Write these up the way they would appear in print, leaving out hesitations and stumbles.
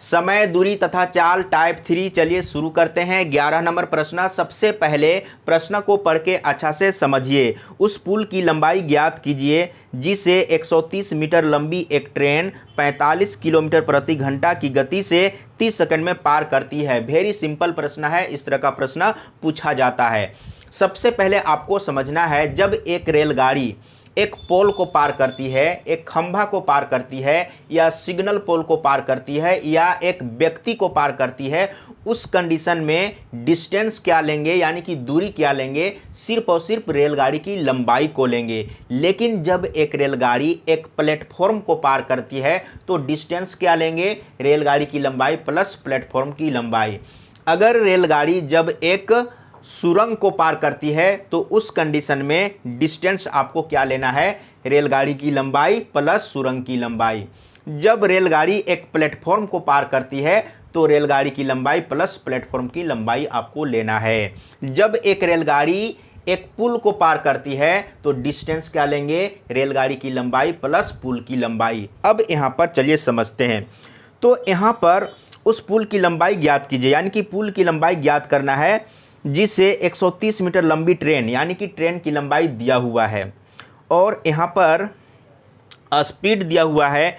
समय, दूरी तथा चाल टाइप 3। चलिए शुरू करते हैं। 11 नंबर प्रश्न। सबसे पहले प्रश्न को पढ़ के अच्छा से समझिए। उस पुल की लंबाई ज्ञात कीजिए जिसे 130 मीटर लंबी एक ट्रेन 45 किलोमीटर प्रति घंटा की गति से 30 सेकंड में पार करती है। वेरी सिंपल प्रश्न है, इस तरह का प्रश्न पूछा जाता है। सबसे पहले आपको समझना है, जब एक रेलगाड़ी एक पोल को पार करती है, एक खंभा को पार करती है, या सिग्नल पोल को पार करती है, या एक व्यक्ति को पार करती है, उस कंडीशन में डिस्टेंस क्या लेंगे, यानी कि दूरी क्या लेंगे, सिर्फ और सिर्फ रेलगाड़ी की लंबाई को लेंगे। लेकिन जब एक रेलगाड़ी एक प्लेटफॉर्म को पार करती है तो डिस्टेंस क्या लेंगे, रेलगाड़ी की लंबाई प्लस प्लेटफॉर्म की लंबाई। अगर रेलगाड़ी जब एक सुरंग को पार करती है तो उस कंडीशन में डिस्टेंस आपको क्या लेना है, रेलगाड़ी की लंबाई प्लस सुरंग की लंबाई। जब रेलगाड़ी एक प्लेटफॉर्म को पार करती है तो रेलगाड़ी की लंबाई प्लस प्लेटफॉर्म की लंबाई आपको लेना है। जब एक रेलगाड़ी एक पुल को पार करती है तो डिस्टेंस क्या लेंगे, रेलगाड़ी की लंबाई प्लस पुल की लंबाई। अब यहाँ पर चलिए समझते हैं। तो यहाँ पर उस पुल की लंबाई ज्ञात कीजिए, यानी कि पुल की लंबाई ज्ञात करना है जिसे 130 मीटर लंबी ट्रेन, यानी कि ट्रेन की लंबाई दिया हुआ है, और यहाँ पर स्पीड दिया हुआ है,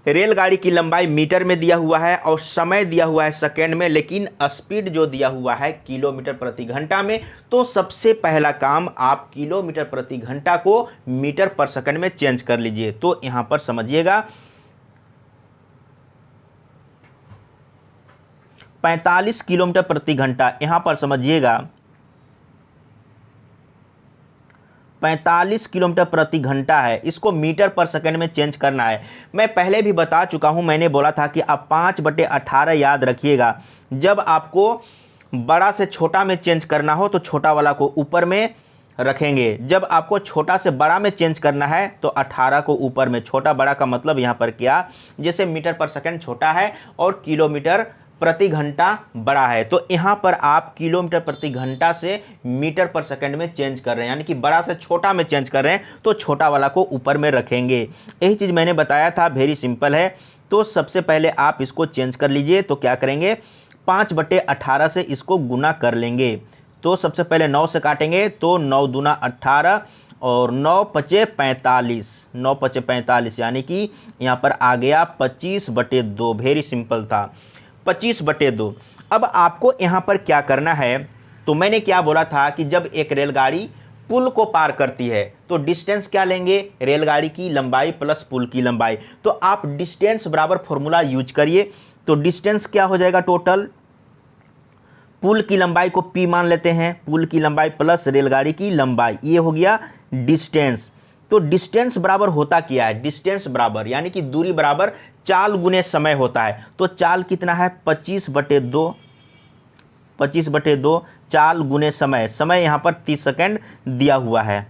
रेलगाड़ी की लंबाई मीटर में दिया हुआ है, और समय दिया हुआ है सेकेंड में, लेकिन स्पीड जो दिया हुआ है किलोमीटर प्रति घंटा में। तो सबसे पहला काम आप किलोमीटर प्रति घंटा को मीटर पर सेकंड में चेंज कर लीजिए। तो यहाँ पर समझिएगा 45 किलोमीटर प्रति घंटा, यहां पर समझिएगा 45 किलोमीटर प्रति घंटा है, इसको मीटर पर सेकंड में चेंज करना है। मैं पहले भी बता चुका हूं, मैंने बोला था कि आप 5/18 याद रखिएगा। जब आपको बड़ा से छोटा में चेंज करना हो तो छोटा वाला को ऊपर में रखेंगे, जब आपको छोटा से बड़ा में चेंज करना है तो 18 को ऊपर में। छोटा बड़ा का मतलब यहाँ पर क्या, जैसे मीटर पर सेकंड छोटा है और किलोमीटर प्रति घंटा बड़ा है, तो यहाँ पर आप किलोमीटर प्रति घंटा से मीटर पर सेकंड में चेंज कर रहे हैं, यानी कि बड़ा से छोटा में चेंज कर रहे हैं तो छोटा वाला को ऊपर में रखेंगे। यही चीज़ मैंने बताया था, वेरी सिंपल है। तो सबसे पहले आप इसको चेंज कर लीजिए। तो क्या करेंगे, 5/18 से इसको गुना कर लेंगे। तो सबसे पहले 9 से काटेंगे तो 9 दूना 18 और 9 पचे 45, 9 पचे 45, यानी कि यहाँ पर आ गया 25/2। वेरी सिंपल था, 25/2। अब आपको यहाँ पर क्या करना है, तो मैंने क्या बोला था कि जब एक रेलगाड़ी पुल को पार करती है तो डिस्टेंस क्या लेंगे, रेलगाड़ी की लंबाई प्लस पुल की लंबाई। तो आप डिस्टेंस बराबर फॉर्मूला यूज करिए। तो डिस्टेंस क्या हो जाएगा, टोटल पुल की लंबाई को P मान लेते हैं, पुल की लंबाई प्लस रेलगाड़ी की लंबाई, ये हो गया डिस्टेंस। तो डिस्टेंस बराबर होता क्या है, डिस्टेंस बराबर यानी कि दूरी बराबर चाल गुने समय होता है। तो चाल कितना है, 25/2, 25/2 चाल गुने समय। समय यहाँ पर 30 सेकंड दिया हुआ है,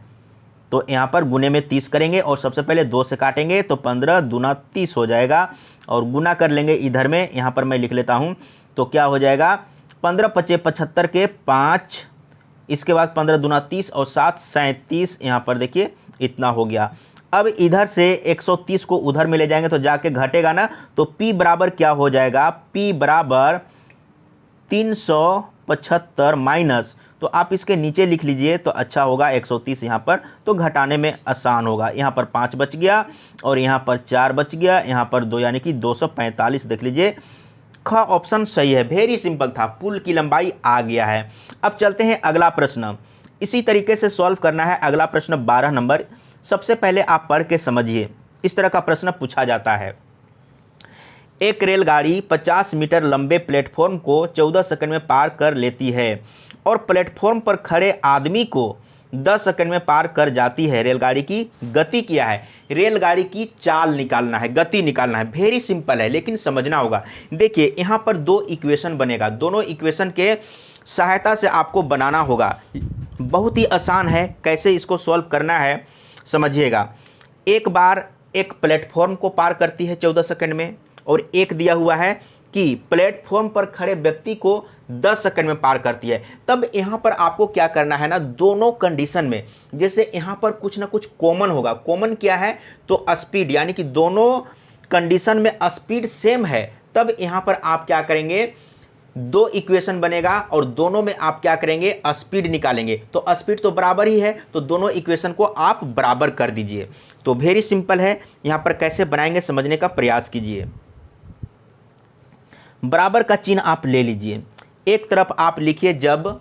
तो यहाँ पर गुने में 30 करेंगे और सबसे पहले 2 से काटेंगे तो 15 दूना 30 हो जाएगा, और गुना कर लेंगे इधर में, यहाँ पर मैं लिख लेता हूँ। तो क्या हो जाएगा, 15 पचे 75 के 5, इसके बाद 15 दूना 30 और 7 37, यहाँ पर देखिए इतना हो गया। अब इधर से 130 को उधर में ले जाएंगे तो जाके घटेगा ना, तो P बराबर क्या हो जाएगा, P बराबर 375 माइनस, तो आप इसके नीचे लिख लीजिए तो अच्छा होगा, 130 यहाँ पर, तो घटाने में आसान होगा। यहाँ पर 5 बच गया और यहाँ पर 4 बच गया, यहाँ पर 2 यानी कि 245। देख लीजिए ख ऑप्शन सही है, वेरी सिंपल था, पुल की लंबाई आ गया है। अब चलते हैं अगला प्रश्न, इसी तरीके से सॉल्व करना है। अगला प्रश्न 12 नंबर। सबसे पहले आप पढ़ के समझिए, इस तरह का प्रश्न पूछा जाता है। एक रेलगाड़ी 50 मीटर लंबे प्लेटफॉर्म को 14 सेकंड में पार कर लेती है और प्लेटफॉर्म पर खड़े आदमी को 10 सेकंड में पार कर जाती है। रेलगाड़ी की गति क्या है, रेलगाड़ी की चाल निकालना है, गति निकालना है। वेरी सिंपल है, लेकिन समझना होगा। देखिए यहाँ पर 2 इक्वेशन बनेगा, दोनों इक्वेशन के सहायता से आपको बनाना होगा। बहुत ही आसान है, कैसे इसको सॉल्व करना है समझिएगा। एक बार एक प्लेटफॉर्म को पार करती है 14 सेकंड में, और एक दिया हुआ है कि प्लेटफॉर्म पर खड़े व्यक्ति को 10 सेकंड में पार करती है। तब यहाँ पर आपको क्या करना है ना, दोनों कंडीशन में जैसे यहाँ पर कुछ ना कुछ कॉमन होगा। कॉमन क्या है, तो स्पीड, यानी कि दोनों कंडीशन में स्पीड सेम है तब यहाँ पर आप क्या करेंगे, दो इक्वेशन बनेगा और दोनों में आप क्या करेंगे, स्पीड निकालेंगे। तो स्पीड तो बराबर ही है, तो दोनों इक्वेशन को आप बराबर कर दीजिए। तो वेरी सिंपल है, यहाँ पर कैसे बनाएंगे समझने का प्रयास कीजिए। बराबर का चिन्ह आप ले लीजिए। एक तरफ आप लिखिए जब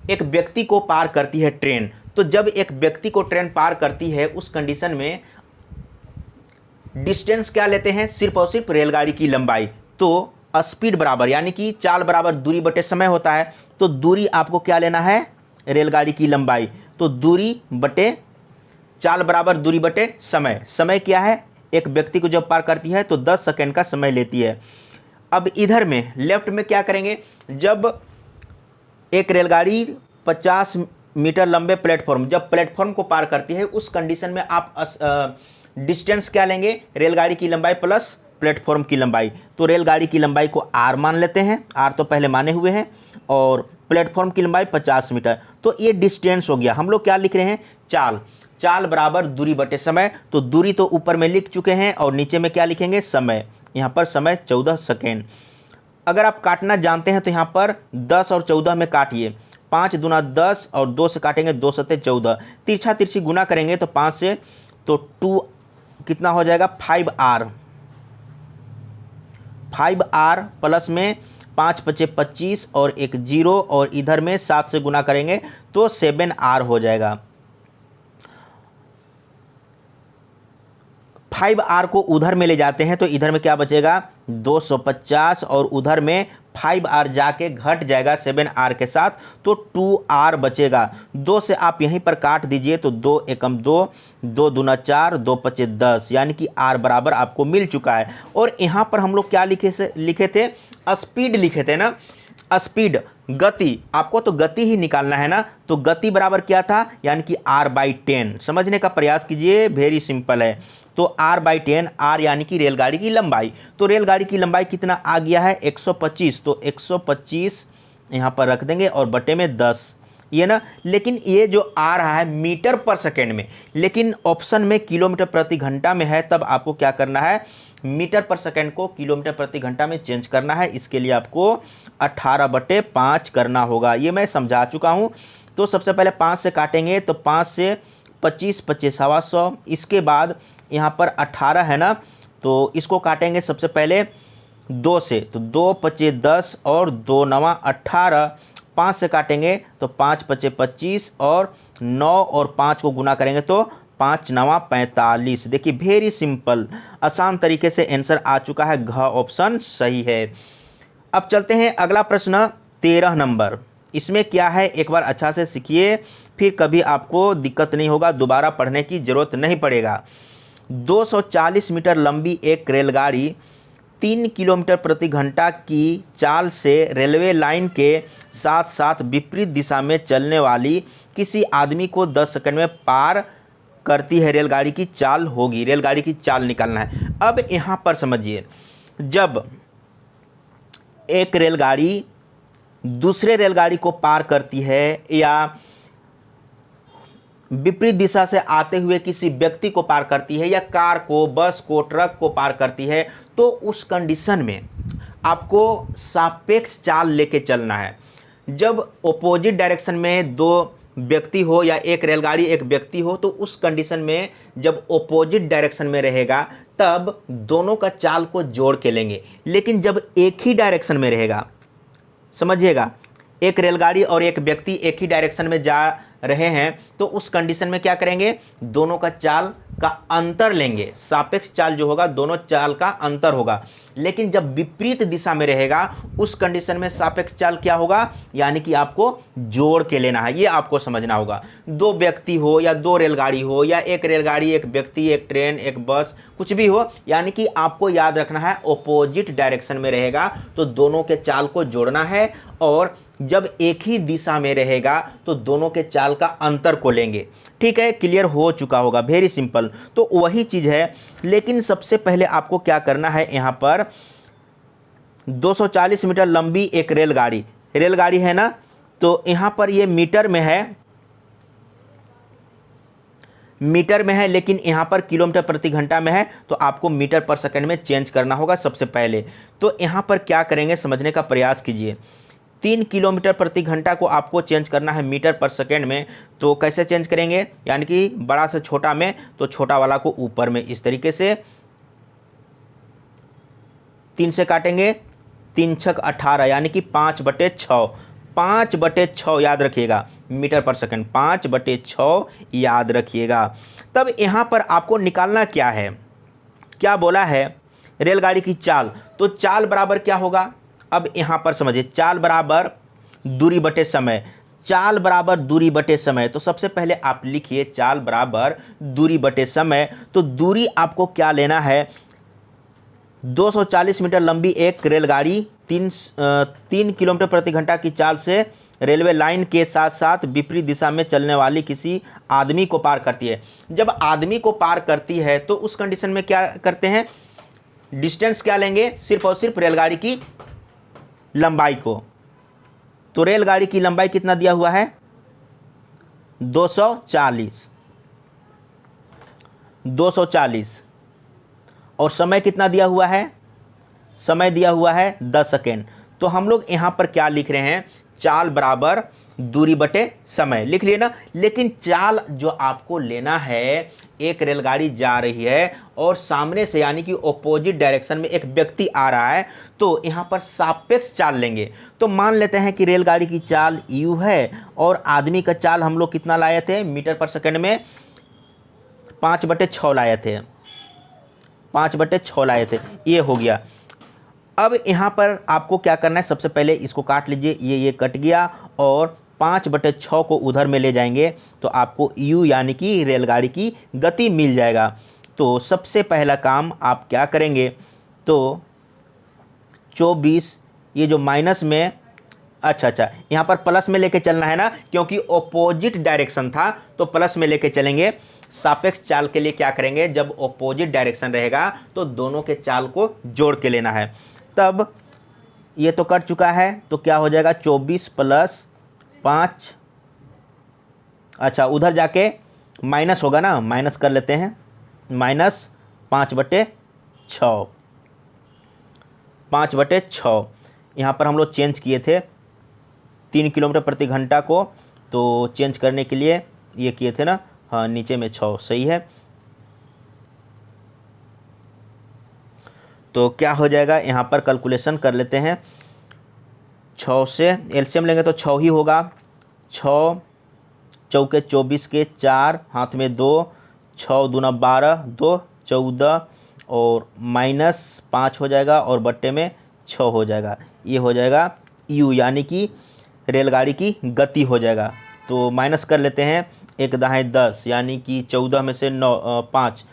एक व्यक्ति को पार करती है ट्रेन, तो जब एक व्यक्ति को ट्रेन पार करती है उस कंडीशन में डिस्टेंस क्या लेते हैं, सिर्फ और सिर्फ रेलगाड़ी की लंबाई। तो स्पीड बराबर यानी कि चाल बराबर दूरी बटे समय होता है, तो दूरी आपको क्या लेना है, रेलगाड़ी की लंबाई। तो दूरी बटे चाल बराबर दूरी बटे समय। समय क्या है, एक व्यक्ति को जब पार करती है तो 10 सेकंड का समय लेती है। अब इधर में लेफ्ट में क्या करेंगे, जब एक रेलगाड़ी 50 मीटर लंबे प्लेटफॉर्म जब प्लेटफॉर्म को पार करती है उस कंडीशन में आप डिस्टेंस क्या लेंगे, रेलगाड़ी की लंबाई प्लस प्लेटफॉर्म की लंबाई। तो रेलगाड़ी की लंबाई को आर मान लेते हैं, आर तो पहले माने हुए हैं, और प्लेटफॉर्म की लंबाई 50 मीटर। तो ये डिस्टेंस हो गया। हम लोग क्या लिख रहे हैं, चाल। चाल बराबर दूरी बटे समय। तो दूरी तो ऊपर में लिख चुके हैं और नीचे में क्या लिखेंगे, समय। यहाँ पर समय 14 सेकेंड। अगर आप काटना जानते हैं तो यहाँ पर 10 और 14 में काटिए। 5 दूना 10 और 2 से काटेंगे, 2 सत्ते 14। तिरछा तिरछी गुना करेंगे तो 5 से, तो 2 कितना हो जाएगा, 5R। 5R प्लस में 5 पचे 25 और एक 0 और इधर में 7 से गुना करेंगे तो 7R हो जाएगा। 5R को उधर में ले जाते हैं तो इधर में क्या बचेगा, 250 और उधर में 5R जाके घट जाएगा 7R के साथ, तो 2R बचेगा। 2 से आप यहीं पर काट दीजिए तो 2 एकम 2, 2 दूना 4, 2 पचे 10, यानी कि R बराबर आपको मिल चुका है। और यहाँ पर हम लोग क्या लिखे थे, स्पीड लिखे थे ना। स्पीड गति, आपको तो गति ही निकालना है ना, तो गति बराबर क्या था, यानी कि R/10। समझने का प्रयास कीजिए, वेरी सिंपल है। तो R/10, R यानी कि रेलगाड़ी की लंबाई। तो रेलगाड़ी की लंबाई कितना आ गया है, 125। तो 125 यहाँ पर रख देंगे और बटे में 10, ये ना। लेकिन ये जो आ रहा है मीटर पर सेकेंड में, लेकिन ऑप्शन में किलोमीटर प्रति घंटा में है, तब आपको क्या करना है, मीटर पर सेकेंड को किलोमीटर प्रति घंटा में चेंज करना है। इसके लिए आपको 18/5 करना होगा। ये मैं समझा चुका हूँ। तो सबसे पहले 5 से काटेंगे तो 5 से 25 पच्चीस 125। इसके बाद यहाँ पर 18 है ना, तो इसको काटेंगे सबसे पहले 2 से, तो 2 पचे 10 और 2 नवा 18। 5 से काटेंगे तो 5 पचे 25 और 9 और 5 को गुना करेंगे तो 5 नवा 45। देखिए वेरी सिंपल, आसान तरीके से आंसर आ चुका है, घ ऑप्शन सही है। अब चलते हैं अगला प्रश्न 13 नंबर। इसमें क्या है, एक बार अच्छा से सीखिए, फिर कभी आपको दिक्कत नहीं होगा, दोबारा पढ़ने की ज़रूरत नहीं पड़ेगा। 240 मीटर लंबी एक रेलगाड़ी 3 किलोमीटर प्रति घंटा की चाल से रेलवे लाइन के साथ साथ विपरीत दिशा में चलने वाली किसी आदमी को 10 सेकंड में पार करती है। रेलगाड़ी की चाल होगी, रेलगाड़ी की चाल निकालना है। अब यहाँ पर समझिए, जब एक रेलगाड़ी दूसरे रेलगाड़ी को पार करती है या विपरीत दिशा से आते हुए किसी व्यक्ति को पार करती है या कार को, बस को, ट्रक को पार करती है, तो उस कंडीशन में आपको सापेक्ष चाल लेके चलना है। जब ऑपोजिट डायरेक्शन में दो व्यक्ति हो या एक रेलगाड़ी एक व्यक्ति हो, तो उस कंडीशन में जब ऑपोजिट डायरेक्शन में रहेगा तब दोनों का चाल को जोड़ के लेंगे। लेकिन जब एक ही डायरेक्शन में रहेगा, समझिएगा, एक रेलगाड़ी और एक व्यक्ति एक ही डायरेक्शन में जा रहे हैं, तो उस कंडीशन में क्या करेंगे, दोनों का चाल का अंतर लेंगे। सापेक्ष चाल जो होगा दोनों चाल का अंतर होगा। लेकिन जब विपरीत दिशा में रहेगा उस कंडीशन में सापेक्ष चाल क्या होगा, यानी कि आपको जोड़ के लेना है। ये आपको समझना होगा। दो व्यक्ति हो या दो रेलगाड़ी हो या एक रेलगाड़ी एक व्यक्ति एक ट्रेन एक बस कुछ भी हो, यानी कि आपको याद रखना है ऑपोजिट डायरेक्शन में रहेगा तो दोनों के चाल को जोड़ना है, और जब एक ही दिशा में रहेगा तो दोनों के चाल का अंतर को लेंगे। ठीक है, क्लियर हो चुका होगा, वेरी सिंपल। तो वही चीज़ है, लेकिन सबसे पहले आपको क्या करना है, यहाँ पर 240 मीटर लंबी एक रेलगाड़ी है ना, तो यहाँ पर ये मीटर में है। मीटर में है, लेकिन यहाँ पर किलोमीटर प्रति घंटा में है, तो आपको मीटर पर सेकंड में चेंज करना होगा सबसे पहले। तो यहाँ पर क्या करेंगे, समझने का प्रयास कीजिए। 3 किलोमीटर प्रति घंटा को आपको चेंज करना है मीटर पर सेकंड में, तो कैसे चेंज करेंगे, यानी कि बड़ा से छोटा में, तो छोटा वाला को ऊपर में इस तरीके से 3 से काटेंगे, 3 छक 18, यानी कि 5/6, 5/6 याद रखिएगा मीटर पर सेकंड, 5/6 याद रखिएगा। तब यहाँ पर आपको निकालना क्या है, क्या बोला है, रेलगाड़ी की चाल। तो चाल बराबर क्या होगा, अब यहाँ पर समझिए, चाल बराबर दूरी बटे समय, चाल बराबर दूरी बटे समय। तो सबसे पहले आप लिखिए चाल बराबर दूरी बटे समय। तो दूरी आपको क्या लेना है, 240 मीटर लंबी एक रेलगाड़ी 3 किलोमीटर प्रति घंटा की चाल से रेलवे लाइन के साथ साथ विपरीत दिशा में चलने वाली किसी आदमी को पार करती है। जब आदमी को पार करती है तो उस कंडीशन में क्या करते हैं, डिस्टेंस क्या लेंगे, सिर्फ और सिर्फ रेलगाड़ी की लंबाई को। तो रेलगाड़ी की लंबाई कितना दिया हुआ है, 240, और समय कितना दिया हुआ है, समय दिया हुआ है 10 सेकेंड। तो हम लोग यहाँ पर क्या लिख रहे हैं, चाल बराबर दूरी बटे समय लिख लिए ना। लेकिन चाल जो आपको लेना है, एक रेलगाड़ी जा रही है और सामने से यानी कि ऑपोजिट डायरेक्शन में एक व्यक्ति आ रहा है, तो यहाँ पर सापेक्ष चाल लेंगे। तो मान लेते हैं कि रेलगाड़ी की चाल u है और आदमी का चाल हम लोग कितना लाए थे, मीटर पर सेकंड में 5/6 लाए थे, 5/6 लाए थे, ये हो गया। अब यहाँ पर आपको क्या करना है, सबसे पहले इसको काट लीजिए, ये कट गया और 5/6 को उधर में ले जाएंगे तो आपको u यानी कि रेलगाड़ी की गति मिल जाएगा। तो सबसे पहला काम आप क्या करेंगे, तो 24, ये जो माइनस में, अच्छा यहाँ पर प्लस में लेके चलना है ना, क्योंकि ऑपोजिट डायरेक्शन था तो प्लस में लेके चलेंगे। सापेक्ष चाल के लिए क्या करेंगे, जब ऑपोजिट डायरेक्शन रहेगा तो दोनों के चाल को जोड़ के लेना है। तब ये तो कट चुका है, तो क्या हो जाएगा, 24 + 5, अच्छा उधर जाके माइनस होगा ना, माइनस कर लेते हैं, -5/6, 5/6। यहाँ पर हम लोग चेंज किए थे 3 किलोमीटर प्रति घंटा को, तो चेंज करने के लिए ये किए थे ना, हाँ नीचे में 6 सही है। तो क्या हो जाएगा, यहाँ पर कैलकुलेशन कर लेते हैं, 6 से एलसीएम लेंगे तो 6 ही होगा, 6 चौके 24 के 4, हाथ में 2, 6 दूना 12, 2 14 और -5 हो जाएगा और बट्टे में 6 हो जाएगा। ये हो जाएगा u यानी कि रेलगाड़ी की गति हो जाएगा। तो माइनस कर लेते हैं, 1 दाएँ 10 यानी कि 14 में से 5,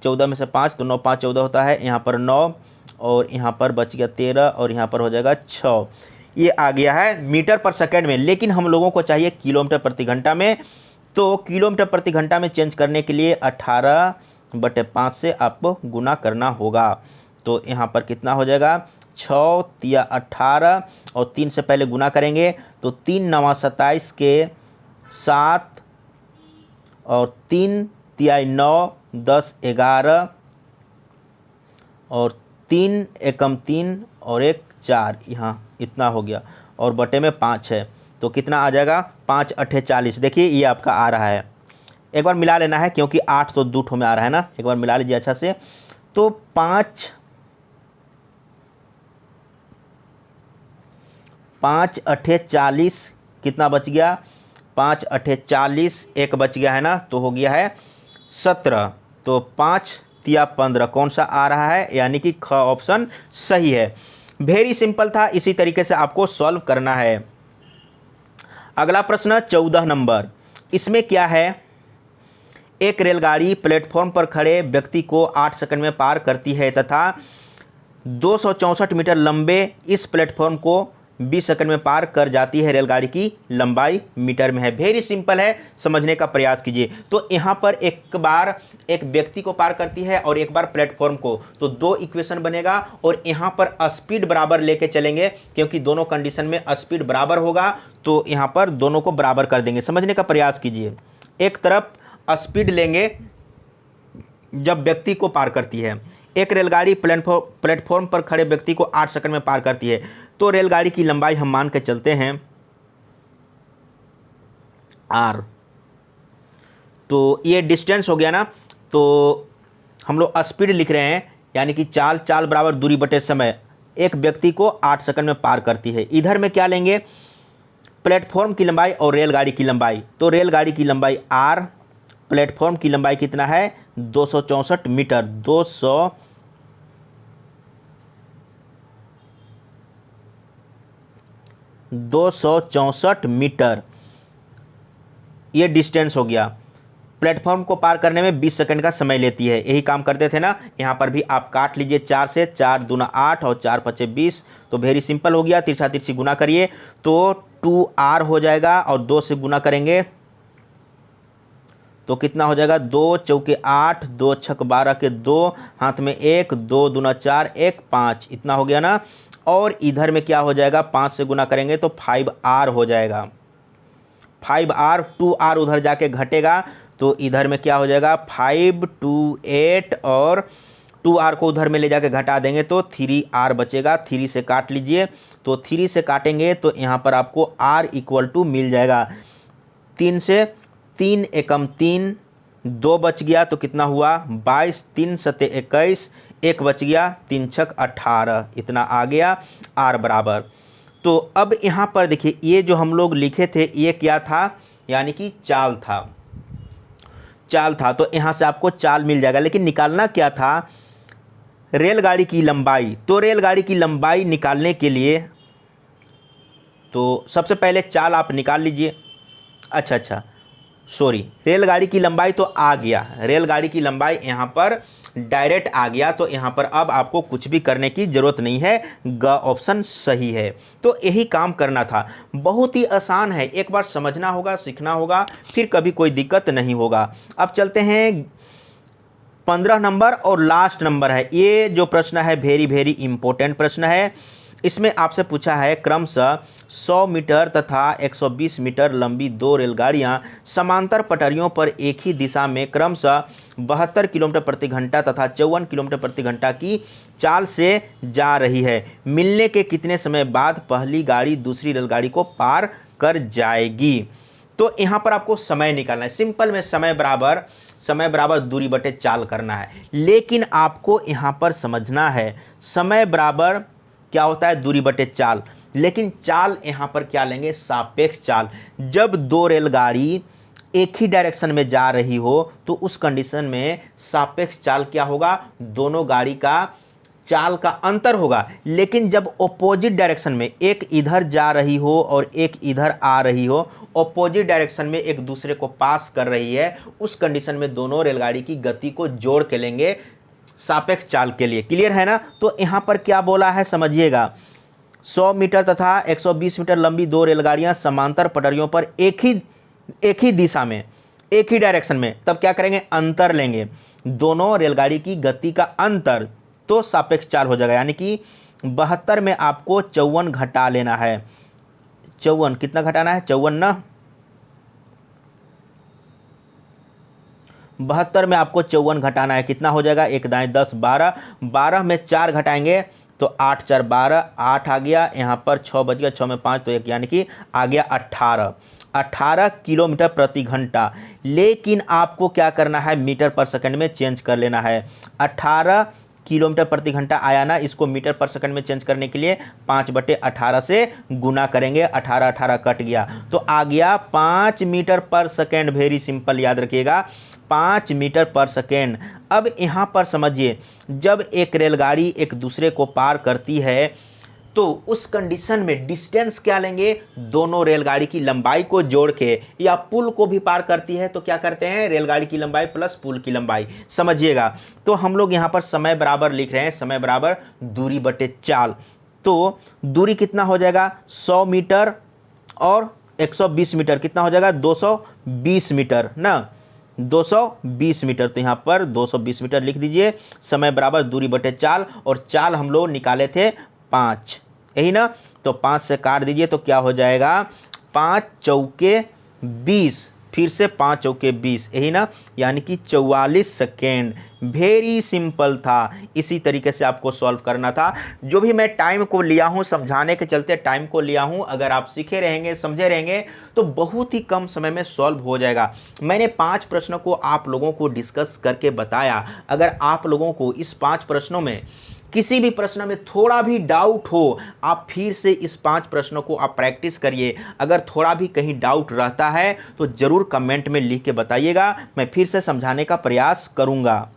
14 में से 5 तो 9 5 14 होता है, यहाँ पर 9 और यहाँ पर बच गया 13 और यहाँ पर हो जाएगा 6। ये आ गया है मीटर पर सेकंड में, लेकिन हम लोगों को चाहिए किलोमीटर प्रति घंटा में। तो किलोमीटर प्रति घंटा में चेंज करने के लिए 18/5 से आपको गुना करना होगा। तो यहाँ पर कितना हो जाएगा, 6 तिया 18 और 3 से पहले गुना करेंगे तो 3 9 27 के 7 और 3 तिया 9 10 11 और 3 एकम 3 और 1 4, यहाँ इतना हो गया और बटे में 5 है। तो कितना आ जाएगा, 5 8 40। देखिए ये आपका आ रहा है, एक बार मिला लेना है क्योंकि 8 तो 2 ठो में आ रहा है ना, एक बार मिला लीजिए अच्छा से। तो 5 8 40 कितना बच गया, 5 8 40, एक बच गया है ना, तो हो गया है 17। तो 5 तिया 15 कौन सा आ रहा है, यानी कि ख ऑप्शन सही है। वेरी सिंपल था, इसी तरीके से आपको सॉल्व करना है। अगला प्रश्न 14 नंबर, इसमें क्या है, एक रेलगाड़ी प्लेटफॉर्म पर खड़े व्यक्ति को 8 सेकंड में पार करती है तथा 264 मीटर लंबे इस प्लेटफॉर्म को 20 सेकंड में पार कर जाती है। रेलगाड़ी की लंबाई मीटर में है। वेरी सिंपल है, समझने का प्रयास कीजिए। तो यहाँ पर एक बार एक व्यक्ति को पार करती है और एक बार प्लेटफॉर्म को, तो 2 इक्वेशन बनेगा और यहाँ पर स्पीड बराबर लेके चलेंगे क्योंकि दोनों कंडीशन में स्पीड बराबर होगा, तो यहाँ पर दोनों को बराबर कर देंगे। समझने का प्रयास कीजिए, एक तरफ स्पीड लेंगे जब व्यक्ति को पार करती है। एक रेलगाड़ी प्लेटफॉर्म पर खड़े व्यक्ति को 8 सेकंड में पार करती है, तो रेलगाड़ी की लंबाई हम मान के चलते हैं r। तो ये डिस्टेंस हो गया ना, तो हम लोग स्पीड लिख रहे हैं, यानी कि चाल बराबर दूरी बटे समय, एक व्यक्ति को 8 सेकंड में पार करती है। इधर में क्या लेंगे, प्लेटफॉर्म की लंबाई और रेलगाड़ी की लंबाई। तो रेलगाड़ी की लंबाई r, प्लेटफॉर्म की लंबाई कितना है 264 मीटर, 264 मीटर, ये डिस्टेंस हो गया। प्लेटफॉर्म को पार करने में 20 सेकंड का समय लेती है। यही काम करते थे ना, यहाँ पर भी आप काट लीजिए 4 से, 4 दूना 8 और 4 पचे 20, तो वेरी सिंपल हो गया। तिरछा तिरछी गुना करिए तो 2r हो जाएगा, और 2 से गुना करेंगे तो कितना हो जाएगा, 2 चौके 8, 2 छक 12 के 2, हाथ में 1, 2 दूना 4, 1 5, इतना हो गया ना। और इधर में क्या हो जाएगा, 5 से गुना करेंगे तो 5r हो जाएगा। 5r, 2r उधर जाके घटेगा, तो इधर में क्या हो जाएगा 5 2 8, और 2r को उधर में ले जाके घटा देंगे तो 3r बचेगा। 3 से काट लीजिए, तो 3 से काटेंगे तो यहाँ पर आपको r इक्वल टू मिल जाएगा 3 से, 3 एकम 3, 2 बच गया तो कितना हुआ 22, 3 सते 21, 1 बच गया, 3 छक 18, इतना आ गया r बराबर। तो अब यहाँ पर देखिए, ये जो हम लोग लिखे थे ये क्या था, यानी कि चाल था। तो यहाँ से आपको चाल मिल जाएगा, लेकिन निकालना क्या था, रेलगाड़ी की लंबाई। तो रेलगाड़ी की लंबाई निकालने के लिए तो सबसे पहले चाल आप निकाल लीजिए। अच्छा सॉरी, रेलगाड़ी की लंबाई तो आ गया, रेलगाड़ी की लंबाई यहाँ पर डायरेक्ट आ गया, तो यहाँ पर अब आपको कुछ भी करने की ज़रूरत नहीं है, ग ऑप्शन सही है। तो यही काम करना था, बहुत ही आसान है, एक बार समझना होगा, सीखना होगा, फिर कभी कोई दिक्कत नहीं होगा। अब चलते हैं 15 नंबर और लास्ट नंबर है। ये जो प्रश्न है वेरी इंपॉर्टेंट प्रश्न है। इसमें आपसे पूछा है क्रमशः 100 मीटर तथा 120 मीटर लंबी 2 रेलगाड़ियां समांतर पटरियों पर एक ही दिशा में क्रमशः 72 किलोमीटर प्रति घंटा तथा 54 किलोमीटर प्रति घंटा की चाल से जा रही है। मिलने के कितने समय बाद पहली गाड़ी दूसरी रेलगाड़ी को पार कर जाएगी। तो यहाँ पर आपको समय निकालना है। सिंपल में समय बराबर दूरी बटे चाल करना है, लेकिन आपको यहाँ पर समझना है समय बराबर क्या होता है, दूरी बटे चाल, लेकिन चाल यहाँ पर क्या लेंगे, सापेक्ष चाल। जब 2 रेलगाड़ी एक ही डायरेक्शन में जा रही हो तो उस कंडीशन में सापेक्ष चाल क्या होगा, दोनों गाड़ी का चाल का अंतर होगा। लेकिन जब ऑपोजिट डायरेक्शन में, एक इधर जा रही हो और एक इधर आ रही हो, ऑपोजिट डायरेक्शन में एक दूसरे को पास कर रही है, उस कंडीशन में दोनों रेलगाड़ी की गति को जोड़ के लेंगे सापेक्ष चाल के लिए। क्लियर है ना। तो यहाँ पर क्या बोला है समझिएगा, 100 मीटर तथा 120 मीटर लंबी 2 रेलगाड़ियां समांतर पटरियों पर एक ही दिशा में, एक ही डायरेक्शन में, तब क्या करेंगे, अंतर लेंगे, दोनों रेलगाड़ी की गति का अंतर, तो सापेक्ष चाल हो जाएगा। यानी कि 72 में आपको 54 घटा लेना है। 54 कितना घटाना है, 54 ना, 72 में आपको 54 घटाना है, कितना हो जाएगा, 1 दाएं 10 12, 12 में 4 घटाएंगे तो 8 4 12, 8 आ गया, यहाँ पर 6 बच गया, 6 में 5 तो 1, यानी कि आ गया 18 किलोमीटर प्रति घंटा। लेकिन आपको क्या करना है, मीटर पर सेकंड में चेंज कर लेना है। 18 किलोमीटर प्रति घंटा आया ना, इसको मीटर पर सेकंड में चेंज करने के लिए 5/18 से गुना करेंगे, 18 कट गया तो आ गया 5 मीटर पर सेकंड। वेरी सिंपल, याद रखिएगा 5 मीटर पर सेकेंड। अब यहाँ पर समझिए, जब एक रेलगाड़ी एक दूसरे को पार करती है तो उस कंडीशन में डिस्टेंस क्या लेंगे, दोनों रेलगाड़ी की लंबाई को जोड़ के, या पुल को भी पार करती है तो क्या करते हैं, रेलगाड़ी की लंबाई प्लस पुल की लंबाई, समझिएगा। तो हम लोग यहाँ पर समय बराबर लिख रहे हैं, समय बराबर दूरी बटे चाल। तो दूरी कितना हो जाएगा, 100 मीटर और 120 मीटर कितना हो जाएगा, 220 मीटर ना, 220 मीटर। तो यहाँ पर 220 मीटर लिख दीजिए। समय बराबर दूरी बटे चाल, और चाल हम लोग निकाले थे 5, यही ना। तो 5 से काट दीजिए तो क्या हो जाएगा, 5 चौके 20, फिर से 5 चौके 20, यही ना, यानी कि 44 सेकेंड। वेरी सिंपल था, इसी तरीके से आपको सॉल्व करना था। जो भी मैं टाइम को लिया हूं, समझाने के चलते टाइम को लिया हूं, अगर आप सीखे रहेंगे, समझे रहेंगे तो बहुत ही कम समय में सॉल्व हो जाएगा। मैंने 5 प्रश्नों को आप लोगों को डिस्कस करके बताया। अगर आप लोगों को इस 5 प्रश्नों में किसी भी प्रश्न में थोड़ा भी डाउट हो, आप फिर से इस 5 प्रश्नों को आप प्रैक्टिस करिए। अगर थोड़ा भी कहीं डाउट रहता है तो ज़रूर कमेंट में लिख के बताइएगा, मैं फिर से समझाने का प्रयास करूंगा।